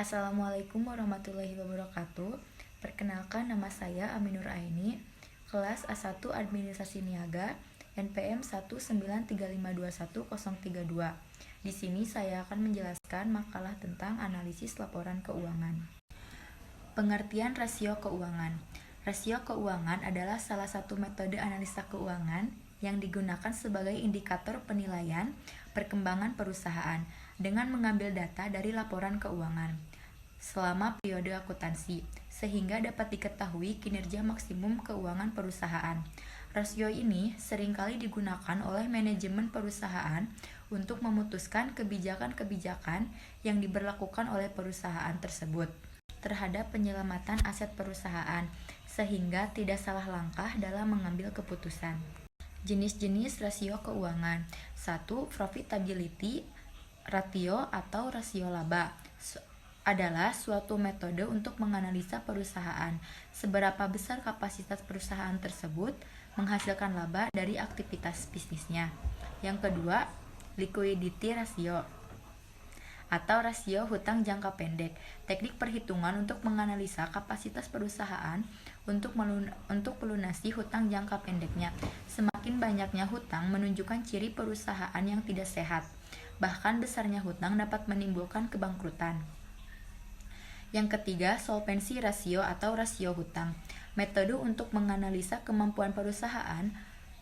Assalamualaikum warahmatullahi wabarakatuh. Perkenalkan, nama saya Aminur Aini, kelas A1 Administrasi Niaga, NPM 193521032. Di sini saya akan menjelaskan makalah tentang analisis laporan keuangan. Pengertian rasio keuangan. Rasio keuangan adalah salah satu metode analisa keuangan yang digunakan sebagai indikator penilaian perkembangan perusahaan dengan mengambil data dari laporan keuangan selama periode akuntansi, sehingga dapat diketahui kinerja maksimum keuangan perusahaan. Rasio ini seringkali digunakan oleh manajemen perusahaan untuk memutuskan kebijakan-kebijakan yang diberlakukan oleh perusahaan tersebut terhadap penyelamatan aset perusahaan, sehingga tidak salah langkah dalam mengambil keputusan. Jenis-jenis rasio keuangan. 1. Profitability ratio atau rasio laba adalah suatu metode untuk menganalisa perusahaan, seberapa besar kapasitas perusahaan tersebut menghasilkan laba dari aktivitas bisnisnya. Yang kedua, liquidity ratio atau rasio hutang jangka pendek, teknik perhitungan untuk menganalisa kapasitas perusahaan untuk melunasi hutang jangka pendeknya. Semakin banyaknya hutang menunjukkan ciri perusahaan yang tidak sehat. Bahkan besarnya hutang dapat menimbulkan kebangkrutan. Yang ketiga, solvency ratio atau rasio hutang, metode untuk menganalisa kemampuan perusahaan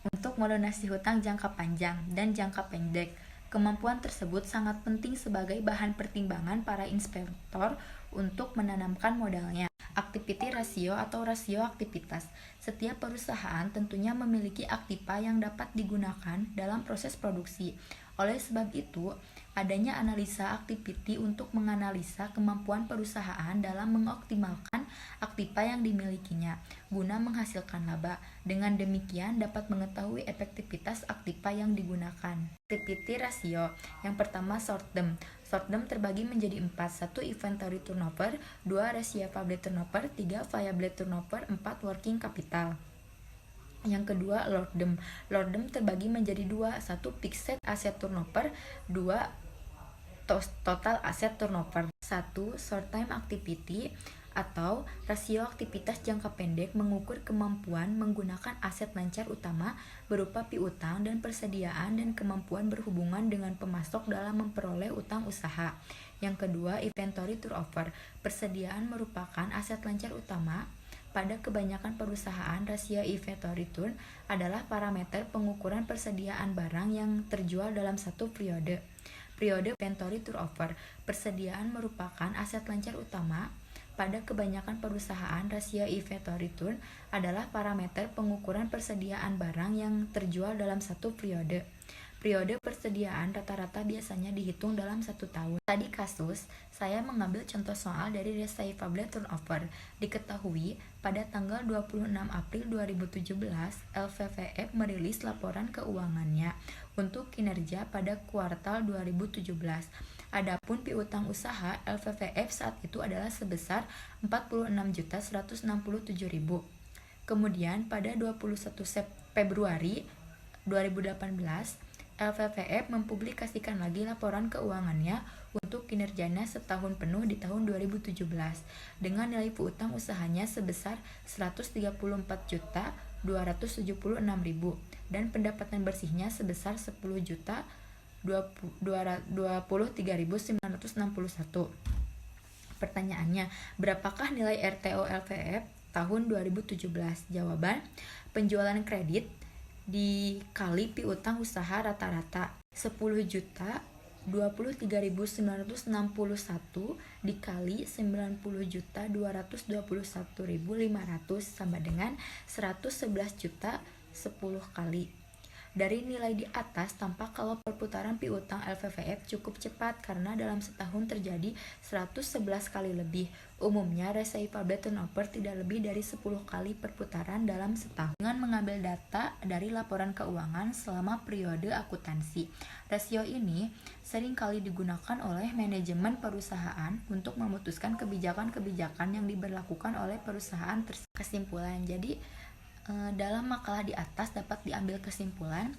untuk melunasi hutang jangka panjang dan jangka pendek. Kemampuan tersebut sangat penting sebagai bahan pertimbangan para inspektor untuk menanamkan modalnya. Activity ratio atau rasio aktivitas. Setiap perusahaan tentunya memiliki aktiva yang dapat digunakan dalam proses produksi. Oleh sebab itu, adanya analisa activity untuk menganalisa kemampuan perusahaan dalam mengoptimalkan aktiva yang dimilikinya guna menghasilkan laba. Dengan demikian dapat mengetahui efektivitas aktiva yang digunakan. Activity ratio. Yang pertama, short term. Short term terbagi menjadi 4. 1. Inventory turnover, 2. Receivable turnover, 3. Payable turnover, 4. Working capital. Yang kedua, long term. Long term terbagi menjadi 2. 1. Fixed asset turnover, 2. Total asset turnover. 1. Short time activity atau rasio aktivitas jangka pendek mengukur kemampuan menggunakan aset lancar utama berupa piutang dan persediaan dan kemampuan berhubungan dengan pemasok dalam memperoleh utang usaha. Yang kedua, inventory turnover. Persediaan merupakan aset lancar utama. Pada kebanyakan perusahaan, rasio inventory turn adalah parameter pengukuran persediaan barang yang terjual dalam satu periode. Periode inventory turnover. Persediaan merupakan aset lancar utama. Pada kebanyakan perusahaan, rasio inventory turn adalah parameter pengukuran persediaan barang yang terjual dalam satu periode. Periode persediaan rata-rata biasanya dihitung dalam 1 tahun. Tadi kasus, saya mengambil contoh soal dari receivable turnover. Diketahui, pada tanggal 26 April 2017, LVVF merilis laporan keuangannya untuk kinerja pada kuartal 2017. Adapun piutang usaha LVVF saat itu adalah sebesar 46.167.000. Kemudian pada 21 Februari 2018, LVVF mempublikasikan lagi laporan keuangannya untuk kinerjanya setahun penuh di tahun 2017 dengan nilai piutang usahanya sebesar 134.276.000 dan pendapatan bersihnya sebesar 10.023.961. Pertanyaannya, berapakah nilai RTO LVF tahun 2017? Jawaban, penjualan kredit dikali piutang usaha rata-rata 10.023.961 dikali 90.221.500 sama dengan 111 juta 10 kali. Dari nilai di atas tampak kalau perputaran piutang LVVF cukup cepat karena dalam setahun terjadi 111 kali lebih. Umumnya receivable turnover tidak lebih dari 10 kali perputaran dalam setahun. Dengan mengambil data dari laporan keuangan selama periode akuntansi, rasio ini sering kali digunakan oleh manajemen perusahaan untuk memutuskan kebijakan-kebijakan yang diberlakukan oleh perusahaan tersebut. Kesimpulan, jadi dalam makalah di atas dapat diambil kesimpulan,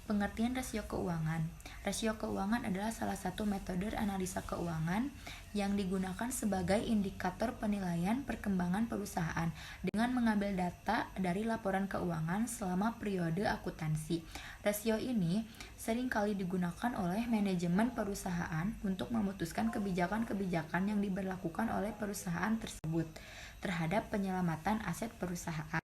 Pengertian rasio keuangan. Rasio keuangan adalah salah satu metode analisa keuangan yang digunakan sebagai indikator penilaian perkembangan perusahaan dengan mengambil data dari laporan keuangan selama periode akuntansi. Rasio ini seringkali digunakan oleh manajemen perusahaan untuk memutuskan kebijakan-kebijakan yang diberlakukan oleh perusahaan tersebut terhadap penyelamatan aset perusahaan.